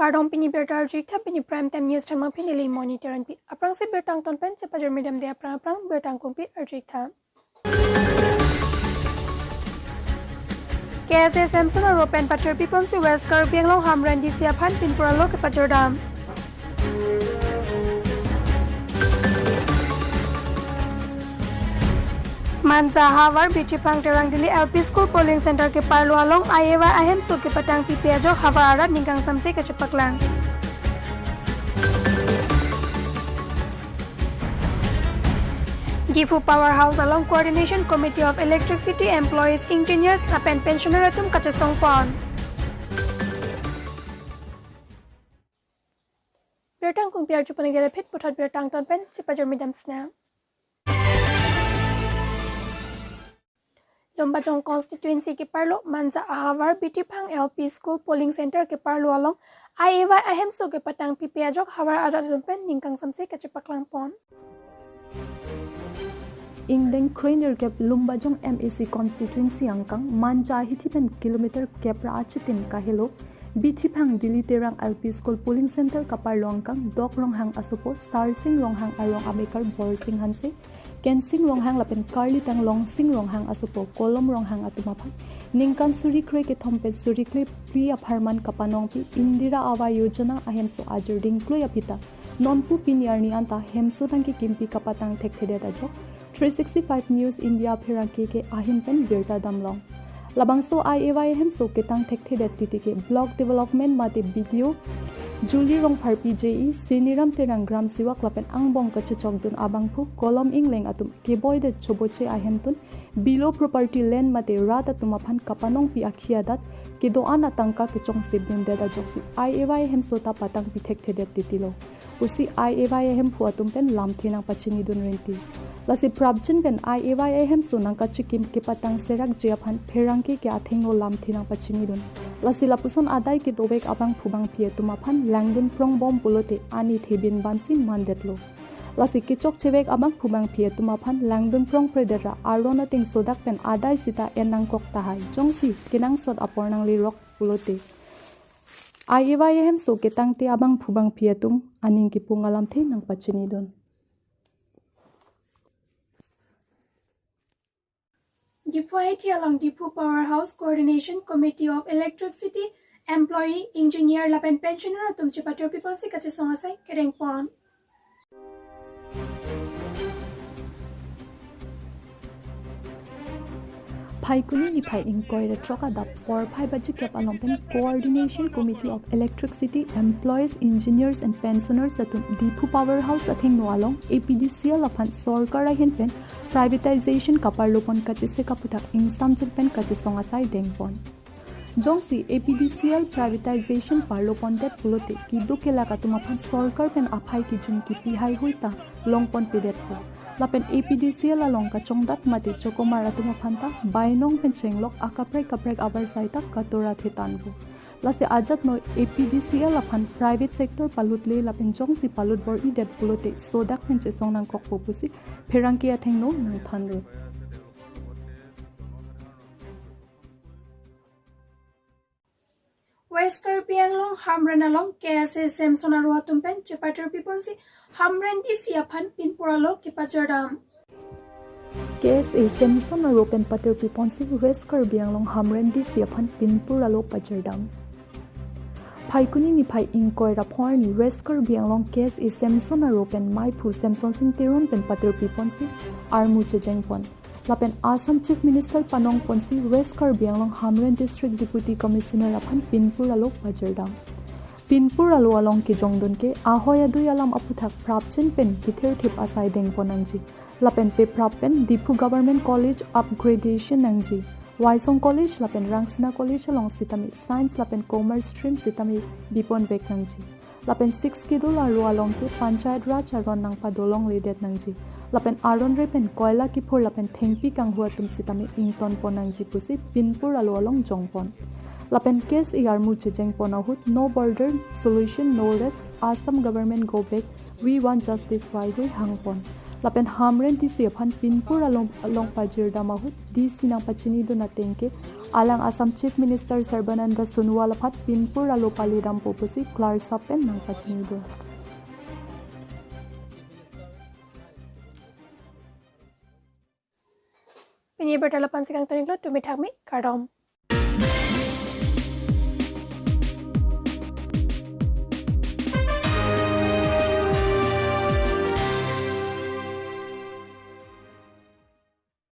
Kardong pini bertar jik pini prime time news thamang pini li monitor an pi aprang se bertang ton pen se pajar medium de aprang bertang kong pi arjik tha KSA Samson or Open Pater People si West Karbi Anglong Hamran di siapan pinpura lo ke pajar dam Manza Havar Bichi Pang Terang Dili LP School Polling Center ke Parlo Along Ayewa Ahem so ke patang PPA jo Havar Arat ningkang samse ke Cepaklang Gifu Powerhouse along Coordination Committee of Electricity Employees Engineers Lapen Pensioner Atum Kachasong Pon Bertang kung piar jupan ngele pit putat bertang ton pen si pajar midam sna Lombajong constituency ke Parlo Manza Ahavar Bitipang LP School Polling Center ke Parlo along Ayewa Ahem so ke patang PPA jok Havar Arat pen ningkang samse ke Cepaklang Pon Ingdeng Craner Gap Lumbajong MAC constituency angkang Manja hitipen kilometer kepra achitin kahelo Bitipang Diliterang LP School Polling Center kaparlo angkang Dok Ronghang Asupo Sarsing Ronghang Arong Amekar Borsing Hanse Kensing Ronghang Lapen Karli Tanglong Sing Ronghang Asupo Kolom Ronghang Atumapan Ningkan Surikre ke Thompet Surikle Priya Pharman Kapanongpi Indira Awa Yojana Ahemso Ajerding Kloyapita Nonpu Pinyarni Anta Hemso Tangki Kimpi Kapatang Tekthede Tajok 365 News India Phiraki ke Ahinpen Birta Damlong Labangso IAY Hemso ke Tang Tekthede Titike Block Development Mate Video Julie Rong Parpi JE Siniram Terang Gram Siwak Lapen Angbong Kachachogdun Abangpu Kolom Ingleng Atum Keboide Choboche Ahemtun Below Property Land Mate Rata Tumapan Kapanong Pi Akhiadat Kedoan Atangka Kechong Sibdun Deda Joksi IAY Hemso Ta Patang Pitek Thedet Titilo Usi IAY Hempu Atumpen Lamthenang Pachinidun Renti Lasi Prabjin Ben IAY Hemso Nangka Chikim Kipatang Serak Jiapan Perangke Ke Athengno Lamthenang Pachinidun Lasi Lapuson Adai Ke Dobek Abang Phubang Pie Tumapan Langdun Prong Bom Pulote Ani Thebin Bansi Mandetlo Lasi Kichok Chebek Abang Phubang Pie Tumapan Langdun Prong Predera Arona Ting Sodak Pen Adai Sita Enangkok Tahai Jongsi Kinang Sod Apornang Lirok Pulote IAY Hemso Ketang Te Abang Phubang Pie Tum Aning Kipungalam The Nang Pachinidun Gifu Haiti along Gifu Powerhouse Coordination Committee of Electricity Employee Engineer Lapen Pensioner Atum Chipater People si Kachasong Asay Kereng Pon Pai kuni ni pai inquiry troka da por pai bajikap alongpen Coordination Committee of Electricity Employees Engineers and Pensioners atum Dipu Powerhouse athing no along APDCL apan sorkar ahin pen privatization kaparlopon kachise kaputak insam pen kachisong asai dengpon Jongsi APDCL privatization parlopon det pulote ki dukela katumapan sorkar pen aphai ki jumki pihai huita longpon pedet po Lapen APDCL along kachongdat mati chokomara tumapanta bainong penchenglok akaprek abar saita katora thetanbu lase ajat no APDCL apan private sector palutle lapen jongsi palut bor idet pulote sodak penche songnang kokpo pusi pherangki athengno nang thanru West Karbi Anglong Hamran along KSA Samson Arwa Tumpen Chipater People si Hamran di siapan pinpura lo ke pajar dam KSA Samson Aropen Pater Piponsi West Karbi Anglong Hamran di siapan pinpura lo pajardam Pai kuni ni pai inkoy rapor ni West Karbi Anglong KSA Samson Aropen Maipu Samson Sing Tiron pen Pater Piponsi Armu Chejengpon Lapen Assam Chief Minister Panong Ponsi West Karbi Anglong Hamran District Deputy Commissioner apan pinpura lo pajardam Pinpur alo along ki jongdon ke ahoya dui alam aputhak prapchen pen kithir thip asai deng ponangji lapen pe prapen Dipu Government College upgradation nangji Waisong College lapen Rangsina College along sitami Science lapen Commerce stream sitami bipon vek nangji lapen 6 kidul aro along ke Panchayat Raj aron nang padolong ledet nangji lapen aron repen koila ki phur lapen thengpi kanghuwa tum sitami ington ponangji pusi Pinpur alo along jongpon Lapen case Yarmu Chejeng Ponahut, no border, solution, no rest, Assam government go back, we want justice by Hui Hangpon. Lapen Hamren DC upon Pinpur along Pajir Damahut, DC Nang Pachini do Natenke, Alang Assam Chief Minister Sarbananda Sonowal phat Pinpur alopali dam popusi klar sapen nang pachini do. Pini bertalapan sikang toniklo tumi thakmi kardom.